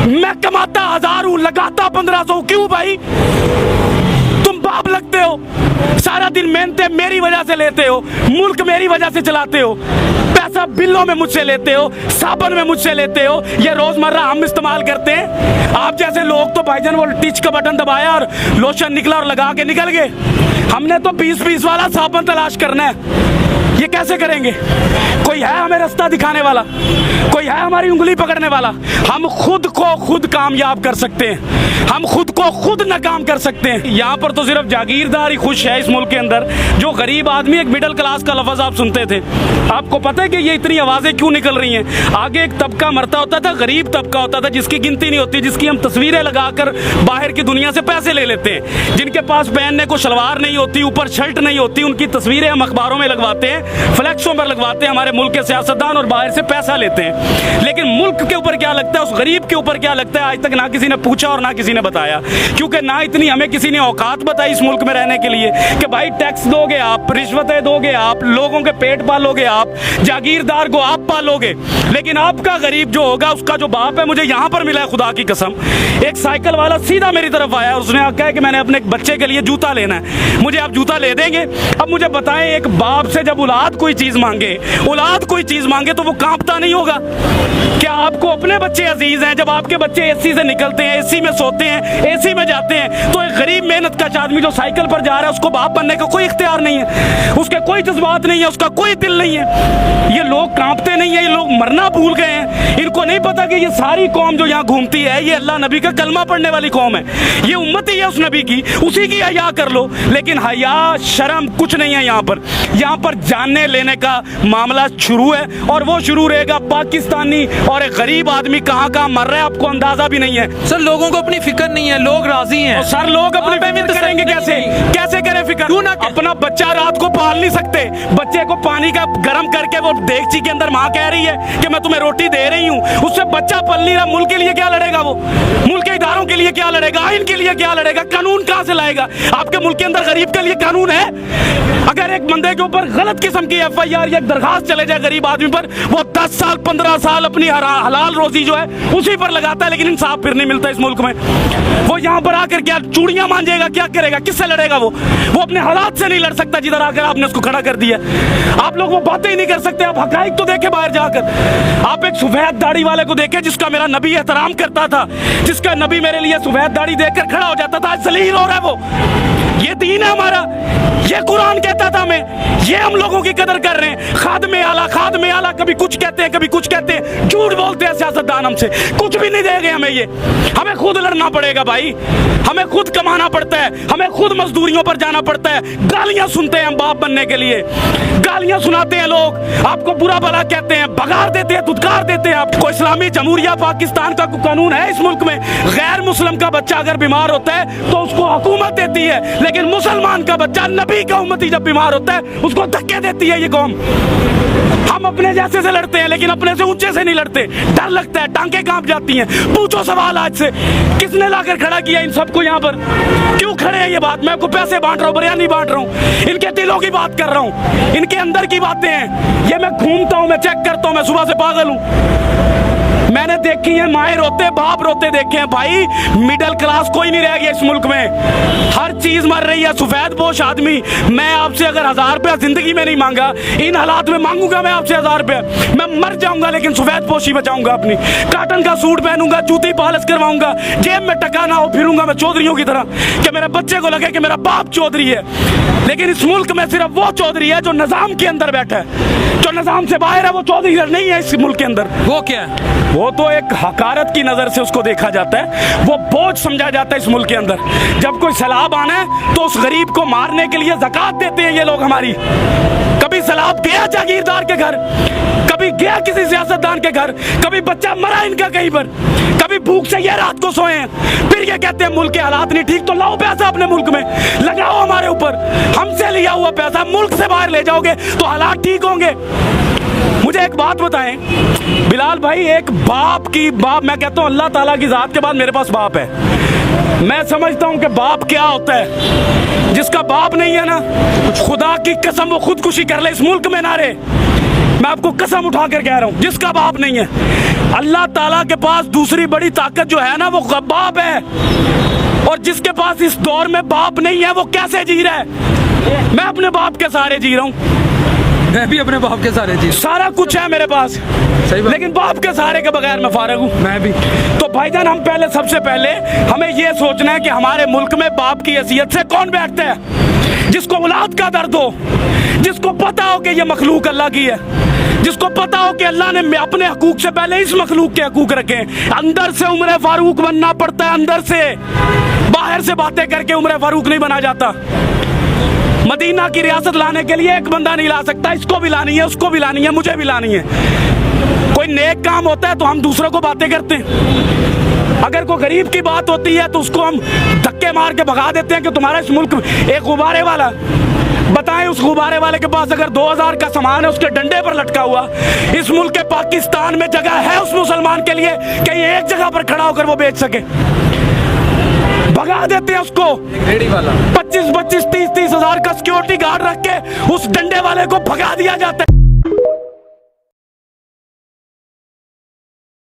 मैं कमाता 1000 हूं, लगाता 1500। क्यों भाई? तुम बाप लगते हो, सारा दिन मेहनतें मेरी वजह से लेते हो, मुल्क मेरी वजह से चलाते हो, पैसा बिलों में मुझसे लेते हो, साबुन में मुझसे लेते हो, ये रोजमर्रा हम इस्तेमाल करते हैं। आप जैसे लोग तो भाईजान वो टिच का बटन दबाया और लोशन निकला और लगा के निकल गए। हमने तो 20-20 वाला साबुन तलाश करना है। ये कैसे करेंगे? कोई है हमें रास्ता दिखाने वाला? कोई है हमारी उंगली पकड़ने वाला? हम खुद को खुद कामयाब कर सकते हैं, हम खुद को खुद नाकाम कर सकते हैं। यहाँ पर तो सिर्फ जागीरदार ही खुश है इस मुल्क के अंदर। जो गरीब आदमी, एक मिडिल क्लास का लफ्ज आप सुनते थे, आपको पता है कि ये इतनी आवाजें क्यों निकल रही हैं? आगे एक तबका मरता होता था, गरीब तबका होता था, जिसकी गिनती नहीं होती, जिसकी हम तस्वीरें लगाकर बाहर की दुनिया से पैसे ले लेते हैं, जिनके पास पहनने को शलवार नहीं होती, ऊपर शर्ट नहीं होती, उनकी तस्वीरें हम अखबारों में लगवाते हैं, फ्लैक्सों पर लगवाते हैं, हमारे मुल्क के सियासतदान और बाहर से पैसा लेते हैं। लेकिन मुल्क के ऊपर क्या लगता है, उस गरीब के ऊपर क्या लगता है, आज तक ना किसी ने पूछा और ना किसी ने बताया। क्योंकि ना इतनी हमें किसी ने औकात बताई इस मुल्क में रहने के लिए कि भाई टैक्स दोगे आप, रिश्वतें दोगे आप, लोगों के पेट पालोगे आप, जागीरदार को आप पालोगे। लेकिन आपका गरीब जो होगा, उसका जो बाप है, मुझे यहाँ पर मिला है खुदा की कसम, एक साइकिल वाला सीधा मेरी तरफ आया, उसने कहा कि मैंने अपने बच्चे के लिए जूता लेना है, मुझे आप जूता ले देंगे? अब मुझे बताएं, एक बाप से जब औलाद कोई चीज मांगे, औलाद कोई चीज मांगे, तो वो कांपता नहीं होगा? क्या आपको अपने बच्चे अजीज हैं? जब आपके बच्चे एसी से निकलते हैं, एसी में सोते हैं, एसी में जाते हैं, तो एक गरीब मेहनत का आदमी जो साइकिल पर जा रहा है, उसको बाप बनने का कोई इख्तियार नहीं है, उसके कोई जज्बात नहीं है, उसका कोई दिल नहीं है। ये लोग कांपते नहीं है, ये लोग मरना भूल गए हैं। इनको नहीं पता कि ये सारी कौम जो यहाँ घूमती है, ये अल्लाह नबी का कलमा पढ़ने वाली कौम है, ये उम्मती है उस नबी की, उसी की हया कर लो। लेकिन हया शर्म कुछ नहीं है यहाँ पर। यहाँ पर जानने लेने का मामला शुरू है, और वो शुरू रहेगा। पाकिस्तानी और एक गरीब आदमी कहाँ कहाँ मर रहा है, आपको अंदाजा भी नहीं है। सर, लोगों को अपनी फिक्र नहीं है, लोग राजी हैं। सर, लोग अपनी फिक्र करेंगे कैसे? कैसे करें फिक्र? क्यों ना? अपना बच्चा रात को पाल नहीं सकते, बच्चे को पानी का गर्म करके वो देगची के अंदर माँ कह रही है कि मैं तुम्हें रोटी दे रही हूँ, उससे बच्चा पल नहीं रहा। मुल्क के लिए क्या लड़ेगा वो? मुल्क के इदारों के लिए क्या लड़ेगा? आइन के लिए क्या लड़ेगा? कानून कहाँ से लाएगा? आपके मुल्क के अंदर गरीब के लिए कानून है? अगर एक बंदे के ऊपर गलत किस्म की FIR या दरखास्त चले जाए गरीब आदमी पर, वो 10 साल 15 साल अपनी हलाल रोजी जो है उसी पर लगाता है, लेकिन इंसाफ फिर नहीं मिलता इस मुल्क में। वो यहाँ पर आकर क्या चूड़ियां मांजेगा? क्या करेगा? किससे लड़ेगा? वो अपने हालात से नहीं लड़ सकता जिधर आकर आपने उसको खड़ा कर दिया। आप लोग वो बातें ही नहीं कर सकते। आप हकाइक तो देखे बाहर जाकर। आप एक सफेद दाढ़ी वाले को देखे जिसका मेरा नबी एहतराम करता था, जिसका नबी मेरे लिए सफेद दाढ़ी देखकर खड़ा हो जाता था, आज जलील हो रहा है वो। ये दीन है हमारा, ये कुरान कहता था हमें, ये हम लोगों की कदर कर रहे हैं। खादमे आला कभी कुछ कहते हैं, कभी कुछ कहते हैं, झूठ बोलते हैं सियासतदान हमसे, कुछ भी नहीं देंगे हमें। ये हमें खुद लड़ना पड़ेगा भाई, हमें खुद कमाना पड़ता है, हमें खुद मजदूरियों पर जाना पड़ता है। गालियां सुनते हैं हम बाप बनने के लिए, गालियां सुनाते हैं लोग, आपको बुरा भला कहते हैं, भगार देते हैं, धुतकार देते हैं। आपको इस्लामी जमहूरिया पाकिस्तान का कानून है इस मुल्क में, गैर मुस्लिम का बच्चा अगर बीमार होता है तो उसको हुकूमत देती है, लेकिन मुसलमान का बच्चा, नबी का उम्मती जब बीमार होता है उसको धक्के देती है ये कौम। हम अपने जैसे से लड़ते हैं, लेकिन अपने से ऊंचे से नहीं लड़ते। डर लगता है, टांगे कांप जाती हैं। पूछो सवाल आज से, किसने लाकर खड़ा किया इन सबको यहाँ पर? क्यों खड़े हैं? ये बात मैं आपको पैसे बांट रहा हूँ, बिरयानी बांट रहा हूँ, इनके दिलों की बात कर रहा हूँ, इनके अंदर की बातें हैं। ये मैं घूमता हूँ, मैं चेक करता हूँ, मैं सुबह से पागल हूँ। मैंने देखी है माए रोते, बाप रोते देखे हैं भाई। मिडिल क्लास कोई नहीं रह गया इस मुल्क में, हर चीज मर रही है। सफेद पोश आदमी, मैं आपसे अगर 1000 रुपया जिंदगी में नहीं मांगा, इन हालात में मांगूंगा मैं आपसे 1000 रुपया, मैं मर जाऊंगा लेकिन सफेद पोशी बचाऊंगा अपनी। काटन का सूट पहनूंगा, जूती पॉलिश करवाऊंगा, जेब में टका ना हो, फिरूंगा मैं चौधरियों की तरह कि मेरे बच्चे को लगे कि मेरा बाप चौधरी है। लेकिन इस मुल्क में सिर्फ वो चौधरी है जो निजाम के अंदर बैठा है, जो निजाम से बाहर है वो चौधरी नहीं है इस मुल्क के अंदर। वो क्या है? वो तो एक हकारत की नजर से उसको देखा जाता है, वो बोझ समझा जाता है इस मुल्क के अंदर। जब कोई सैलाब आना है तो उस गरीब को मारने के लिए ज़कात देते हैं ये लोग हमारी। कभी सैलाब गया जागीरदार के घर, कभी गया किसी सियासतदान के घर, कभी बच्चा मरा इनका कहीं पर, कभी भूख से ये रात को सोए हैं, फिर ये कहते हैं मुल्क के हालात नहीं ठीक। तो लाओ पैसा अपने मुल्क में लगाओ, हमारे ऊपर, हमसे लिया हुआ पैसा मुल्क से बाहर ले जाओगे तो हालात ठीक होंगे। मुझे एक बात बताएं बिलाल भाई, एक बाप मैं कहता हूं अल्लाह ताला की जात के बाद मेरे पास बाप है। मैं समझता हूं कि बाप क्या होता है। जिसका बाप नहीं है ना, खुदा की कसम वो खुदकुशी कर ले, इस मुल्क में ना रहे। मैं आपको कसम उठाकर कह रहा हूं, जिसका बाप नहीं है, अल्लाह ताला के पास दूसरी बड़ी ताकत जो है ना वो बाप है। और जिसके पास इस दौर में बाप नहीं है वो कैसे जी रहा है? मैं अपने बाप के सहारे जी रहा हूं, मैं भी अपने बाप के सारे जी। सारा कुछ है मेरे पास, सही बात। लेकिन बाप के सहारे के बगैर मैं फारिग हूं। मैं भी। तो भाईजान, हम पहले सबसे पहले हमें यह सोचना है कि हमारे मुल्क में बाप की हैसियत से कौन बैठता है? जिसको औलाद का दर्द हो, जिसको पता हो कि ये मखलूक अल्लाह की है, जिसको पता हो कि अल्लाह ने अपने हकूक से पहले इस मखलूक के हकूक रखे। अंदर से उम्र फारूक बनना पड़ता है, अंदर से, बाहर से बातें करके उम्र फारूक नहीं बना जाता। मदीना की रियासत लाने के लिए एक बंदा नहीं ला सकता, इसको भी लानी है, उसको भी लानी है, मुझे भी लानी है। कोई नेक काम होता है तो हम दूसरों को बातें करते हैं, अगर कोई गरीब की बात होती है तो उसको हम धक्के मार के भगा देते हैं कि तुम्हारा इस मुल्क में एक गुब्बारे वाला, बताएं उस गुब्बारे वाले के पास अगर 2000 का सामान है उसके डंडे पर लटका हुआ, इस मुल्क के पाकिस्तान में जगह है उस मुसलमान के लिए कहीं एक जगह पर खड़ा होकर वो बेच सके? भगा देते हैं उसको। रेडी वाला 25-25, 30-30 हजार का सिक्योरिटी गार्ड रख के उस डंडे वाले को भगा दिया जाता है।